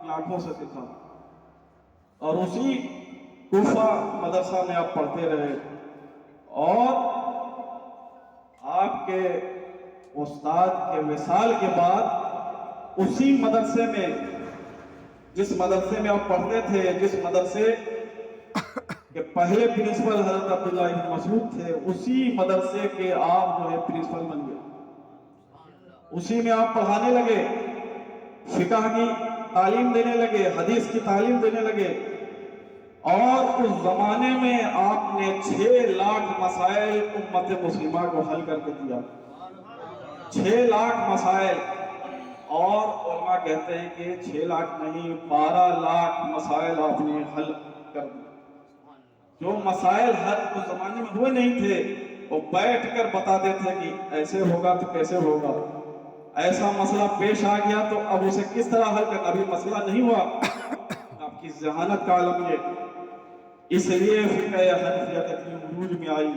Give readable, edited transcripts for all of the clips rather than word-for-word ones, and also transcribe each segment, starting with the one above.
اپنی آنکھوں سے دیکھا، اور اسی کوفہ مدرسہ میں آپ پڑھتے رہے، اور آپ کے استاد کے وصال کے بعد اسی مدرسے میں، جس مدرسے میں آپ پڑھتے تھے، جس مدرسے کے پہلے پرنسپل حضرت عبداللہ بن مسعود تھے، اسی مدرسے کے آپ جو ہے پرنسپل بن گئے، اسی میں آپ پڑھانے لگے، فقہ کی تعلیم دینے لگے، حدیث کی تعلیم دینے لگے، اور اس زمانے میں آپ نے 6 لاکھ مسائل امت مسلمہ کو حل کر کے دیا، 6 لاکھ مسائل، اور علماء کہتے ہیں کہ 6 لاکھ نہیں 12 لاکھ مسائل آپ نے حل کر دی۔ جو مسائل حل اس زمانے میں ہوئے نہیں تھے، وہ بیٹھ کر بتاتے تھے کہ ایسے ہوگا تو کیسے ہوگا، ایسا مسئلہ پیش آ گیا تو اب اسے کس طرح حل کرنا، ابھی مسئلہ نہیں ہوا، آپ کی ذہانت کا عالم یہ، اس لیے فقہ حنفیہ اتنی عروج میں آئی۔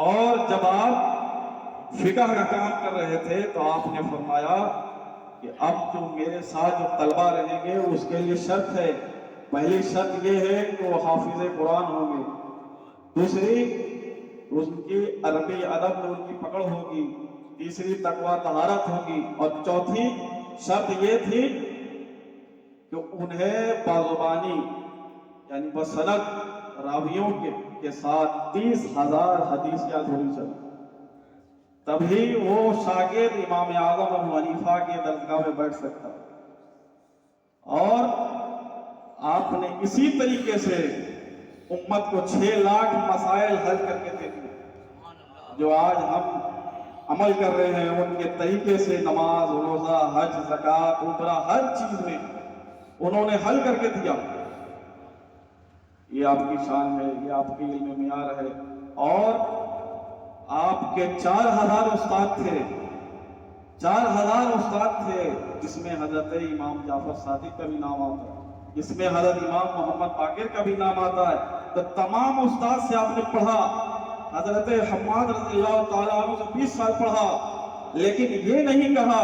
اور جب آپ فقہ کا کام کر رہے تھے تو آپ نے فرمایا کہ اب جو میرے ساتھ جو طلبہ رہیں گے اس کے لیے شرط ہے، پہلی شرط یہ ہے کہ وہ حافظ قرآن ہوں گے، دوسری ان کی عربی ادب میں ان کی پکڑ ہوگی، تیسری تقوی طہارت ہوگی، اور چوتھی شرط یہ تھی کہ انہیں بازبانی یعنی بسند راویوں کے ساتھ 30,000 حدیث یاد ہونی چاہیے، تبھی وہ شاگرد امام اعظم ابو حنیفہ کے درسگاہ میں بیٹھ سکتا۔ اور آپ نے اسی طریقے سے امت کو 6 لاکھ مسائل حل کر کے دے دیے، جو آج ہم عمل کر رہے ہیں ان کے طریقے سے، نماز، روزہ، حج، زکوٰۃ، عمرہ، ہر چیز میں انہوں نے حل کر کے دیا۔ یہ آپ کی شان ہے، یہ آپ کی علم معیار ہے۔ اور آپ کے 4,000 استاد تھے، 4,000 استاد تھے، جس میں حضرت امام جعفر صادق کا بھی نام آتا ہے، جس میں حضرت امام محمد باقر کا بھی نام آتا ہے۔ تو تمام استاد سے آپ نے پڑھا، حضرت حماد رضی اللہ تعالیٰ عنہ سے 20 سال پڑھا، لیکن یہ نہیں کہا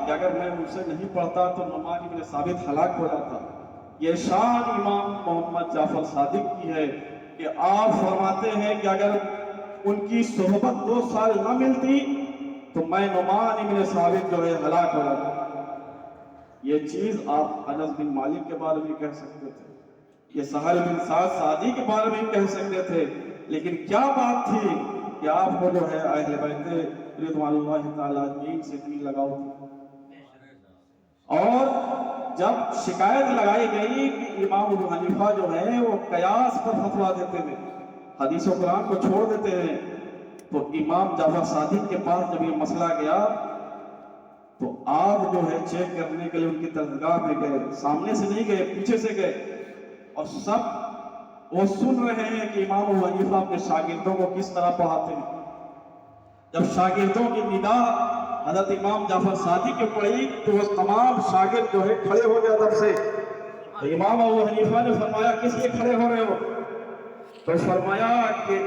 کہ اگر میں ان سے نہیں پڑھتا تو نعمان بن ثابت ہلاک ہو جاتا۔ یہ شان امام محمد جعفر صادق کی ہے کہ آپ فرماتے ہیں کہ اگر ان کی صحبت 2 سال نہ ملتی تو میں نعمان بن ثابت جو ہے ہلاک ہو جاتا۔ یہ چیز آپ انس بن مالک کے بارے میں کہہ سکتے تھے، یہ سہل بن سعد سعدی کے بارے میں کہہ سکتے تھے، لیکن کیا بات تھی کہ آپ کو جو ہے اہل بیت رضوان اللہ تعالیٰ اجمعین سے دل لگاؤ تھی۔ اور جب شکایت لگائی گئی کہ امام ابو حنیفہ جو ہیں وہ قیاس پر فتویٰ دیتے ہیں، حدیث و قرآن کو چھوڑ دیتے ہیں، تو امام جعفر صادق کے پاس جب یہ مسئلہ گیا تو آپ جو ہے چیک کرنے کے لیے ان کی درسگاہ میں گئے، سامنے سے نہیں گئے، پیچھے سے گئے، اور سب وہ سن رہے ہیں کہ امام ابو حنیفہ اپنے شاگردوں کو کس طرح پڑھاتے ہیں۔ جب شاگردوں کی نگاہ حضرت امام جعفر صادق کے پڑھی تو وہ تمام شاگرد جو ہے کھڑے ہو گئے ادب سے۔ تو امام ابو حنیفہ نے فرمایا کس لیے کھڑے ہو رہے ہو؟ تو فرمایا کہ